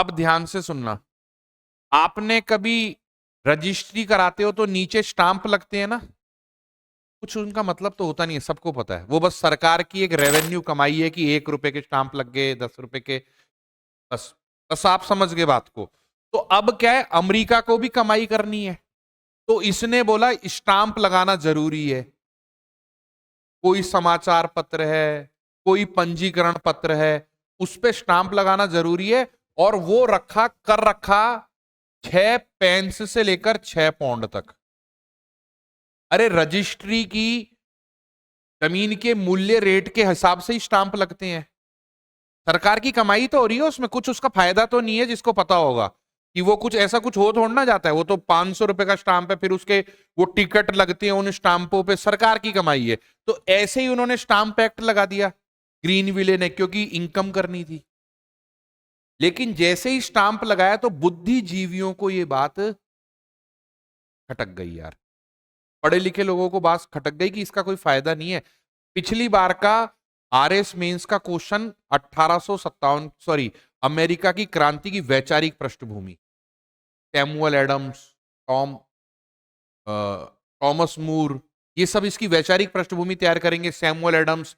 अब ध्यान से सुनना। आपने कभी रजिस्ट्री कराते हो तो नीचे स्टाम्प लगते हैं ना, कुछ उनका मतलब तो होता नहीं है, सबको पता है। वो बस सरकार की एक रेवेन्यू कमाई है कि 1 रुपए के स्टाम्प लग गए, 10 रुपए के, बस। बस आप समझ गए बात को। तो अब क्या है, अमेरिका को भी कमाई करनी है, तो इसने बोला स्टाम्प लगाना जरूरी है। कोई समाचार पत्र है, कोई पंजीकरण पत्र है, उस पे स्टाम्प लगाना जरूरी है। और वो रखा कर रखा 6 पेंस से लेकर 6 पौंड तक। अरे रजिस्ट्री की जमीन के मूल्य रेट के हिसाब से ही स्टाम्प लगते हैं। सरकार की कमाई तो हो रही है उसमें, कुछ उसका फायदा तो नहीं है, जिसको पता होगा कि वो कुछ ऐसा कुछ हो थोड़ा ना जाता है। वो तो 500 रुपए का स्टाम्प है, फिर उसके वो टिकट लगती है उन स्टाम्पों पे, सरकार की कमाई है। तो ऐसे ही उन्होंने स्टाम्प एक्ट लगा दिया ग्रीन विले ने, क्योंकि इनकम करनी थी। लेकिन जैसे ही स्टाम्प लगाया तो बुद्धिजीवियों को ये बात खटक गई यार, पढ़े लिखे लोगों को बात खटक गई कि इसका कोई फायदा नहीं है। पिछली बार का आरएस मेंस का क्वेश्चन 1857, सॉरी, अमेरिका की क्रांति की वैचारिक पृष्ठभूमि, Samuel Adams, Tom Thomas More, ये सब इसकी वैचारिक पृष्ठभूमि तैयार करेंगे। Samuel Adams